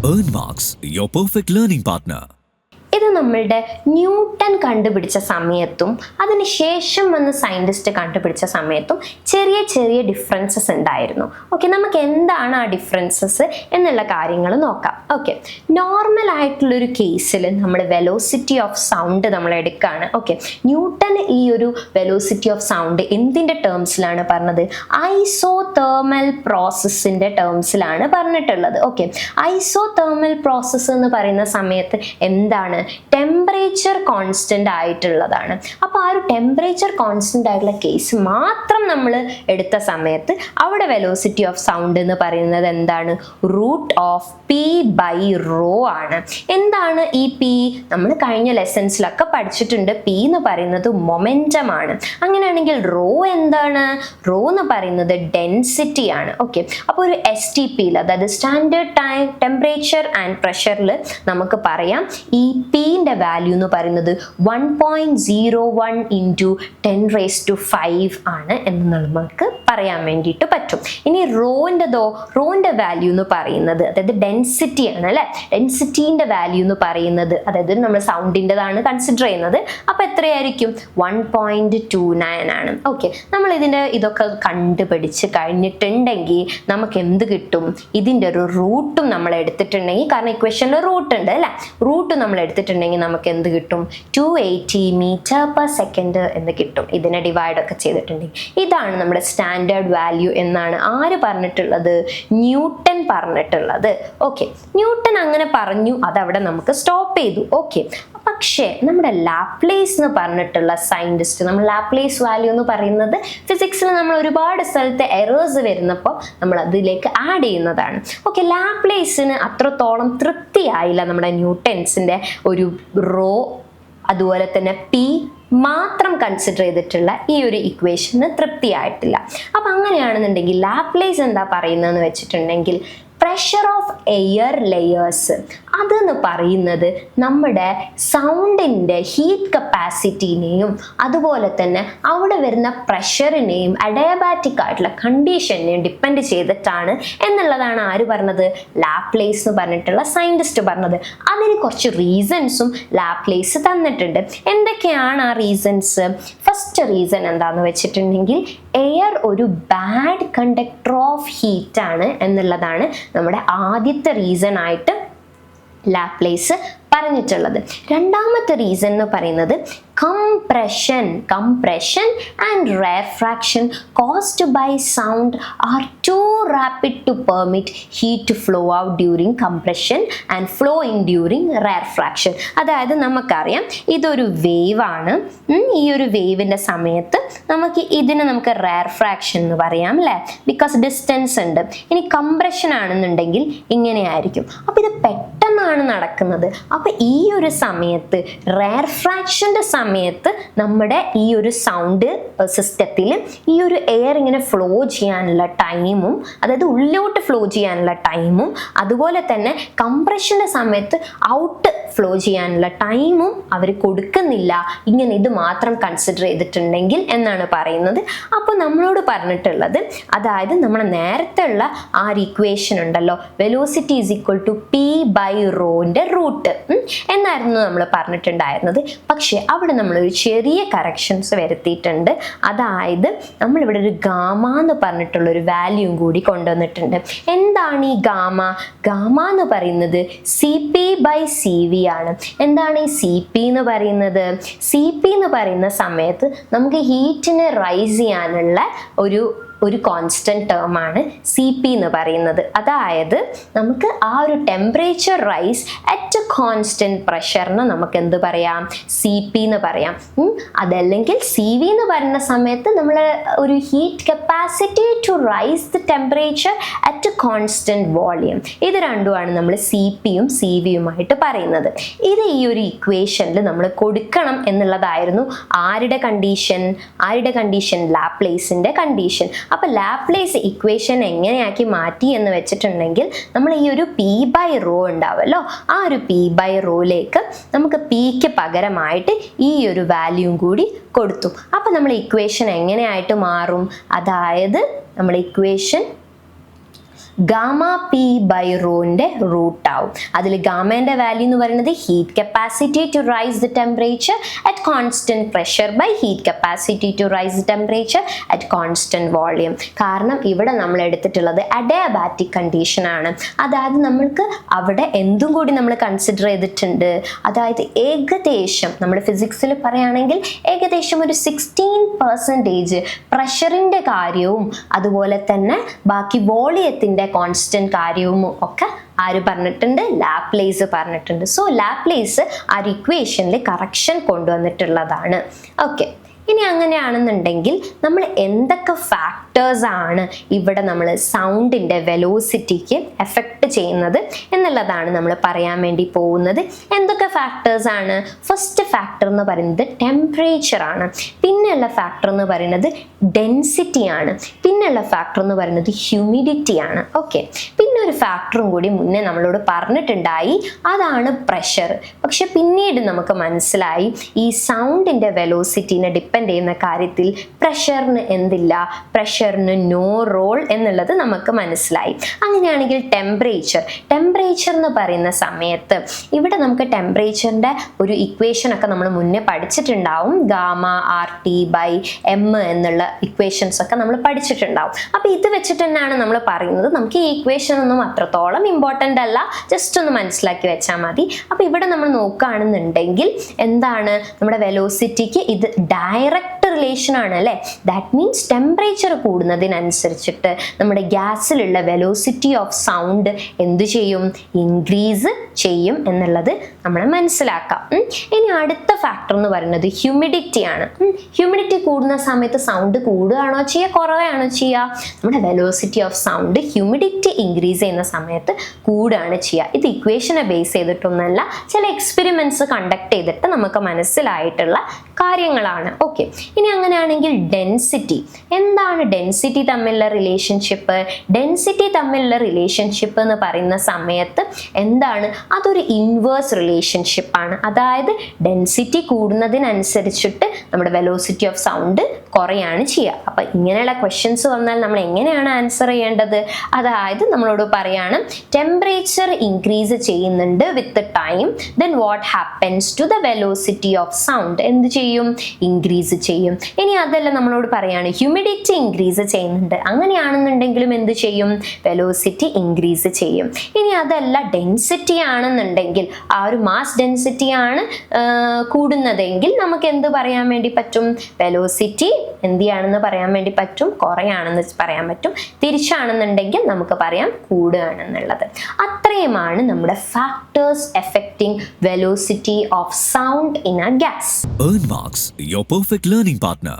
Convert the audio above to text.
Earn Marks, your perfect learning partner. ഇത് നമ്മളുടെ newton കണ്ടുപിടിച്ച സമയത്തും അതിനുശേഷം വന്ന് സയൻറ്റിസ്റ്റ് കണ്ടുപിടിച്ച സമയത്തും ചെറിയ ചെറിയ ഡിഫറൻസസ് ഉണ്ടായിരുന്നു. ഓക്കെ, നമുക്ക് എന്താണ് ആ ഡിഫറൻസസ് എന്നുള്ള കാര്യങ്ങൾ നോക്കാം. ഓക്കെ, നോർമൽ ആയിട്ടുള്ളൊരു കേസിൽ നമ്മൾ വെലോസിറ്റി ഓഫ് സൗണ്ട് നമ്മൾ എടുക്കുകയാണ്. ഓക്കെ, ന്യൂട്ടൺ ഈ ഒരു വെലോസിറ്റി ഓഫ് സൗണ്ട് എന്തിൻ്റെ ടേംസിലാണ് പറഞ്ഞത്? ഐസോതേർമൽ പ്രോസസ്സിൻ്റെ ടേംസിലാണ് പറഞ്ഞിട്ടുള്ളത്. ഓക്കെ, ഐസോതേർമൽ പ്രോസസ്സ് എന്ന് പറയുന്ന സമയത്ത് എന്താണ്? ടെമ്പറേച്ചർ കോൺസ്റ്റന്റ് ആയിട്ടുള്ളതാണ്. അപ്പോൾ ആ ഒരു ടെമ്പറേച്ചർ കോൺസ്റ്റന്റ് ആയിട്ടുള്ള കേസ് മാത്രം നമ്മൾ എടുത്ത സമയത്ത് അവിടെ വെലോസിറ്റി ഓഫ് സൗണ്ട് എന്ന് പറയുന്നത് എന്താണ്? Root of P by rho ആണ്. എന്താണ് ഈ പി? നമ്മൾ കഴിഞ്ഞ ലെസൺസിലൊക്കെ പഠിച്ചിട്ടുണ്ട്. പി എന്ന് പറയുന്നത് മൊമെന്റം ആണ്. അങ്ങനെയാണെങ്കിൽ റോ എന്താണ്? റോ എന്ന് പറയുന്നത് ഡെൻസിറ്റി ആണ്. ഓക്കെ, അപ്പോൾ ഒരു STPയിൽ, അതായത് സ്റ്റാൻഡേർഡ് ടൈം ടെമ്പറേച്ചർ ആൻഡ് പ്രഷറിൽ നമുക്ക് പറയാം ഈ പിന്റെ വാല്യൂ എന്ന് പറയുന്നത് 1.01 ഇൻറ്റു 10⁵ ആണ് എന്ന് നമുക്ക് പറയാൻ വേണ്ടിയിട്ട് പറ്റും. ഇനി റോന്റെ വാല്യൂ എന്ന് പറയുന്നത്, അതായത് ഡെൻസിറ്റി ആണ് അല്ലെ. ഡെൻസിറ്റീൻ്റെ വാല്യൂ എന്ന് പറയുന്നത്, അതായത് നമ്മൾ സൗണ്ടിൻ്റെതാണ് കൺസിഡർ ചെയ്യുന്നത്. അപ്പോൾ എത്രയായിരിക്കും? 1.29 ആണ്. ഓക്കെ, നമ്മൾ ഇതൊക്കെ കണ്ടുപിടിച്ച് കഴിഞ്ഞിട്ടുണ്ടെങ്കിൽ നമുക്ക് എന്ത് കിട്ടും? ഇതിൻ്റെ ഒരു റൂട്ടും നമ്മൾ എടുത്തിട്ടുണ്ടെങ്കിൽ, കാരണം ഇക്വേഷനിൽ റൂട്ട് ഉണ്ട് അല്ലെ, റൂട്ട് നമ്മൾ എടുത്തിട്ടുണ്ടെങ്കിൽ നമുക്ക് എന്ത് കിട്ടും? 280 m/s എന്ന് കിട്ടും. ഇതിനെ ഡിവൈഡ് ഒക്കെ ചെയ്തിട്ടുണ്ടെങ്കിൽ ഇതാണ് നമ്മുടെ സ്റ്റാൻഡേർഡ് വാല്യൂ എന്നാണ് ആര് പറഞ്ഞിട്ടുള്ളത്? ന്യൂട്ടൺ പറഞ്ഞിട്ടുള്ളത്. ഓക്കെ, ന്യൂട്ടൺ അങ്ങനെ പറഞ്ഞു, അതവിടെ നമുക്ക് സ്റ്റോപ്പ് ചെയ്തു. ഓക്കെ, പക്ഷേ നമ്മുടെ ലാപ്ലേസ് എന്ന് പറഞ്ഞിട്ടുള്ള സയൻറ്റിസ്റ്റ്, നമ്മൾ ലാപ്ലേസ് വാല്യൂ എന്ന് പറയുന്നത് ഫിസിക്സിൽ നമ്മൾ ഒരുപാട് സ്ഥലത്ത് എറേഴ്സ് വരുന്നപ്പോൾ നമ്മൾ അതിലേക്ക് ആഡ് ചെയ്യുന്നതാണ്. ഓക്കെ, ലാപ്ലേസിന് അത്രത്തോളം തൃപ്തിയായില്ല നമ്മുടെ ന്യൂട്ടൺസിൻ്റെ ഒരു റോ അതുപോലെ തന്നെ പി മാത്രം കൺസിഡർ ചെയ്തിട്ടുള്ള ഈ ഒരു ഇക്വേഷന് തൃപ്തിയായിട്ടില്ല. അപ്പം അങ്ങനെയാണെന്നുണ്ടെങ്കിൽ ലാപ്ലേസ് എന്താ പറയുന്നതെന്ന് വെച്ചിട്ടുണ്ടെങ്കിൽ പ്രഷർ ഓഫ് എയർ ലെയേഴ്സ് അതെന്ന് പറയുന്നത് നമ്മുടെ സൗണ്ടിൻ്റെ ഹീറ്റ് കപ്പാസിറ്റിനെയും അതുപോലെ തന്നെ അവിടെ വരുന്ന പ്രഷറിനെയും അഡയാബാറ്റിക് ആയിട്ടുള്ള കണ്ടീഷനെയും ഡിപ്പെൻഡ് ചെയ്തിട്ടാണ് എന്നുള്ളതാണ് ആര് പറഞ്ഞത്? ലാപ്ലേസ് എന്ന് പറഞ്ഞിട്ടുള്ള സയൻറ്റിസ്റ്റ് പറഞ്ഞത്. അതിന് കുറച്ച് റീസൺസും ലാപ്ലേസ് തന്നിട്ടുണ്ട്. എന്തൊക്കെയാണ് ആ റീസൺസ്? ഫസ്റ്റ് റീസൺ എന്താണെന്ന് വെച്ചിട്ടുണ്ടെങ്കിൽ എയർ ഒരു ബാഡ് കണ്ടക്ടർ ഓഫ് ഹീറ്റ് ആണ് എന്നുള്ളതാണ് നമ്മുടെ ആദ്യത്തെ റീസൺ ആയിട്ട് ലാപ്ലേസ് പറഞ്ഞിട്ടുള്ളത്. രണ്ടാമത്തെ റീസൺ എന്ന് പറയുന്നത് compression and refraction caused by sound are too rapid to permit heat to flow out during compression and flowing during refraction. അതായത് നമുക്കറിയാം ഇതൊരു വേവ് ആണ്. ഈ ഒരു വേവിൻ്റെ സമയത്ത് നമുക്ക് റെഫ്രാക്ഷൻ എന്ന് പറയാം അല്ലേ, ബിക്കോസ് ഡിസ്റ്റൻസ് ഉണ്ട്. ഇനി കംപ്രഷൻ ആണെന്നുണ്ടെങ്കിൽ ഇങ്ങനെയായിരിക്കും. അപ്പോൾ ഇത് പെട്ടെന്നാണ് നടക്കുന്നത്. അപ്പോൾ ഈ ഒരു സമയത്ത് റെഫ്രാക്ഷൻ്റെ സമയത്ത് നമ്മുടെ ഈ ഒരു സൗണ്ട് സിസ്റ്റത്തിൽ ഈ ഒരു എയർ ഇങ്ങനെ ഫ്ലോ ചെയ്യാനുള്ള ടൈമും, അതായത് ഉള്ളിലോട്ട് ഫ്ലോ ചെയ്യാനുള്ള ടൈമും അതുപോലെ തന്നെ കംപ്രഷൻ്റെ സമയത്ത് ഔട്ട് ഫ്ലോ ചെയ്യാനുള്ള ടൈമും അവർ കൊടുക്കുന്നില്ല. ഇങ്ങനെ ഇത് മാത്രം കൺസിഡർ ചെയ്തിട്ടുണ്ടെങ്കിൽ എന്നാണ് പറയുന്നത്. അപ്പോൾ നമ്മളോട് പറഞ്ഞിട്ടുള്ളത്, അതായത് നമ്മൾ നേരത്തെ ഉള്ള ആ ഒരു ഇക്വേഷൻ ഉണ്ടല്ലോ, velocity is equal to P by റോന്റെ റൂട്ട് എന്നായിരുന്നു നമ്മൾ പറഞ്ഞിട്ടുണ്ടായിരുന്നത്. പക്ഷേ അവിടെ നമ്മളൊരു ചെറിയ കറക്ഷൻസ് വരുത്തിയിട്ടുണ്ട്. അതായത് നമ്മളിവിടെ ഒരു ഗാമ എന്ന് പറഞ്ഞിട്ടുള്ളൊരു വാല്യൂം കൂടി കൊണ്ടുവന്നിട്ടുണ്ട്. എന്താണ് ഈ ഗാമ? ഗാമ എന്ന് പറയുന്നത് CP/CV ആണ്. എന്താണ് ഈ CP എന്ന് പറയുന്നത്? CP എന്ന് പറയുന്ന സമയത്ത് നമുക്ക് ഹീറ്റിനെ റൈസ് ചെയ്യാനുള്ള ഒരു കോൺസ്റ്റന്റ് ടേം ആണ് CP എന്ന് പറയുന്നത്. അതായത് നമുക്ക് ആ ഒരു ടെമ്പറേച്ചർ റൈസ് അറ്റ് കോൺസ്റ്റന്റ് പ്രഷറിന് നമുക്ക് എന്ത് പറയാം? CP എന്ന് പറയാം. അതല്ലെങ്കിൽ CV എന്ന് പറയുന്ന സമയത്ത് നമ്മൾ ഒരു heat capacity to raise the temperature at constant volume. ഇത് രണ്ടുമാണ് നമ്മൾ CPയും CVയുമായിട്ട് പറയുന്നത്. ഇത് ഈ ഒരു ഇക്വേഷനിൽ നമ്മൾ കൊടുക്കണം എന്നുള്ളതായിരുന്നു ആരുടെ കണ്ടീഷൻ? ലാപ്ലേസിന്റെ കണ്ടീഷൻ. അപ്പോൾ ലാപ്ലേസ് ഇക്വേഷൻ എങ്ങനെയാക്കി മാറ്റി എന്ന് വെച്ചിട്ടുണ്ടെങ്കിൽ നമ്മൾ ഈ ഒരു പി ബൈ റോ ഉണ്ടാവുമല്ലോ, ആ ഒരു പി ബൈ റോയിലേക്ക് നമുക്ക് പിക്ക് പകരമായിട്ട് ഈ ഒരു വാല്യൂം കൂടി കൊടുത്തു. അപ്പോൾ നമ്മൾ ഇക്വേഷൻ എങ്ങനെയായിട്ട് മാറും? അതായത് നമ്മൾ ഇക്വേഷൻ ഗാമ പി ബൈ റോന്റെ റൂട്ട് ആവും. അതിൽ ഗാമേന്റെ വാല്യൂ എന്ന് പറയുന്നത് heat capacity to raise the temperature at constant pressure by heat capacity to raise the temperature at constant volume. കാരണം ഇവിടെ നമ്മൾ എടുത്തിട്ടുള്ളത് അഡയാബാറ്റിക് കണ്ടീഷൻ ആണ്. അതായത് നമ്മൾക്ക് അവിടെ എന്തും കൂടി നമ്മൾ കൺസിഡർ ചെയ്തിട്ടുണ്ട്. അതായത് ഏകദേശം നമ്മൾ ഫിസിക്സിൽ പറയുകയാണെങ്കിൽ ഏകദേശം ഒരു 16% പ്രഷറിൻ്റെ കാര്യവും അതുപോലെ തന്നെ ബാക്കി വോളിയത്തിൻ്റെ കോൺസ്റ്റന്റ് കാര്യവും ഒക്കെ ആര് പറഞ്ഞിട്ടുണ്ട്? ലാപ്ലേസ് പറഞ്ഞിട്ടുണ്ട്. സോ ലാപ്ലേസ് ആ ഇക്വേഷനിൽ കറക്ഷൻ കൊണ്ടുവന്നിട്ടുള്ളതാണ്. ഓക്കെ, ഇനി അങ്ങനെയാണെന്നുണ്ടെങ്കിൽ നമ്മൾ എന്തൊക്കെ ഫാക്ടേഴ്സ് ആണ് ഇവിടെ നമ്മൾ സൗണ്ടിൻ്റെ വെലോസിറ്റിക്ക് എഫക്റ്റ് ചെയ്യുന്നത് എന്നുള്ളതാണ് നമ്മൾ പറയാൻ വേണ്ടി പോകുന്നത്. എന്തൊക്കെ ഫാക്ടേഴ്സ് ആണ്? ഫസ്റ്റ് ഫാക്ടർ എന്ന് പറയുന്നത് ടെമ്പറേച്ചർ ആണ്. പിന്നെയുള്ള ഫാക്ടർ എന്ന് പറയുന്നത് ഡെൻസിറ്റി ആണ്. പിന്നെയുള്ള ഫാക്ടർ എന്ന് പറയുന്നത് ഹ്യൂമിഡിറ്റി ആണ്. ഓക്കെ, പിന്നെ ഒരു ഫാക്ടറും കൂടി മുന്നേ നമ്മളോട് പറഞ്ഞിട്ടുണ്ടായി, അതാണ് പ്രഷർ. പക്ഷെ പിന്നീട് നമുക്ക് മനസ്സിലായി ഈ സൗണ്ടിൻ്റെ വെലോസിറ്റിനെ ഡിപ്പെൻഡ് ചെയ്യുന്ന കാര്യത്തിൽ പ്രഷറിന് എന്തില്ല, പ്രഷറിന് നോ റോൾ എന്നുള്ളത് നമുക്ക് മനസ്സിലായി. അങ്ങനെയാണെങ്കിൽ ടെമ്പറേച്ചർ എന്ന് പറയുന്ന സമയത്ത് ഇവിടെ നമുക്ക് ടെമ്പറേച്ചറിൻ്റെ ഒരു ഇക്വേഷൻ ഒക്കെ നമ്മൾ മുന്നേ പഠിച്ചിട്ടുണ്ടാവും. Gamma R T by M എന്നുള്ള ഇക്വേഷൻസ് ഒക്കെ നമ്മൾ പഠിച്ചിട്ടുണ്ടാവും. അപ്പോൾ ഇത് വെച്ചിട്ട് തന്നെയാണ് നമ്മൾ പറയുന്നത്. നമുക്ക് ഈ ഇക്വേഷൻ ഒന്നും അത്രത്തോളം ഇമ്പോർട്ടൻ്റ് അല്ല, ജസ്റ്റ് ഒന്ന് മനസ്സിലാക്കി വെച്ചാൽ മതി. അപ്പോൾ ഇവിടെ നമ്മൾ നോക്കുകയാണെന്നുണ്ടെങ്കിൽ എന്താണ് നമ്മുടെ വെലോസിറ്റിക്ക് ഇത് ഡയറക്റ്റ് റിലേഷൻ ആണ് അല്ലേ. ദാറ്റ് മീൻസ് ടെമ്പറേച്ചർ കൂടുന്നതിനനുസരിച്ചിട്ട് നമ്മുടെ ഗ്യാസിലുള്ള വെലോസിറ്റി ഓഫ് സൗണ്ട് എന്ത് ചെയ്യും? ഇൻക്രീസ് ചെയ്യും എന്നുള്ളത് നമ്മൾ മനസ്സിലാക്കാം. ഇനി അടുത്ത ഫാക്ടർ എന്ന് പറയുന്നത് ഹ്യൂമിഡിറ്റി ആണ്. ഹ്യൂമിഡിറ്റി കൂടുന്ന സമയത്ത് സൗണ്ട് കൂടുകയാണോ ചെയ്യുക, കുറവാണോ ചെയ്യുക? നമ്മുടെ velocity of sound humidity increase ചെയ്യുന്ന സമയത്ത് കൂടുകയാണ് ചെയ്യുക. ഇത് ഇക്വേഷനെ ബേസ് ചെയ്തിട്ടൊന്നല്ല, ചില എക്സ്പെരിമെന്റ്സ് കണ്ടക്ട് ചെയ്തിട്ട് നമുക്ക് മനസ്സിലായിട്ടുള്ള കാര്യങ്ങളാണ്. ഓക്കെ, ഇനി അങ്ങനെയാണെങ്കിൽ ഡെൻസിറ്റി എന്താണ്? ഡെൻസിറ്റി തമ്മിലുള്ള റിലേഷൻഷിപ്പ് എന്ന് പറയുന്ന സമയത്ത് എന്താണ്? അതൊരു ഇൻവേഴ്സ് റിലേഷൻഷിപ്പ് ആണ്. അതായത് ഡെൻസിറ്റി കൂടുന്നതിനനുസരിച്ചിട്ട് നമ്മുടെ വെലോസിറ്റി ഓഫ് സൗണ്ട് കുറയാണ് ചെയ്യുക. അപ്പൊ ഇങ്ങനെയുള്ള ക്വസ്റ്റ്യൻസ് വന്നാൽ നമ്മൾ എങ്ങനെയാണ് ആൻസർ ചെയ്യേണ്ടത്? അതായത് നമ്മളോട് പറയാണ് ടെമ്പറേച്ചർ ഇൻക്രീസ് ചെയ്യുന്നുണ്ട് with time, then what happens to the velocity of sound? എന്ത് ചെയ്യും? ഇൻക്രീസ് ചെയ്യും. ഇനി അതല്ല നമ്മളോട് പറയാണ് ഹ്യൂമിഡിറ്റി ഇൻക്രീസ് ചെയ്യുന്നുണ്ട്, അങ്ങനെയാണെന്നുണ്ടെങ്കിലും എന്ത് ചെയ്യും? വെലോസിറ്റി ഇൻക്രീസ് ചെയ്യും. ഇനി അതല്ല ഡെൻസിറ്റി ആണെന്നുണ്ടെങ്കിൽ ആ ഒരു മാസ് ഡെൻസിറ്റി ആണ് കൂടുന്നതെങ്കിൽ നമുക്ക് എന്ത് പറയാൻ വേണ്ടി പറ്റും? വെലോസിറ്റി എന്ത് ചെയ്യാണെന്ന് പറയാൻ വേണ്ടി പറ്റും? കുറയാണെന്ന് പറയാൻ പറ്റും. തിരിച്ചാണെന്നുണ്ടെങ്കിൽ നമുക്ക് പറയാം കൂടുകയാണെന്നുള്ളത്. അത്രയുമാണ് നമ്മുടെ factors affecting velocity of sound in A gas. Earn Marks, your perfect learning partner.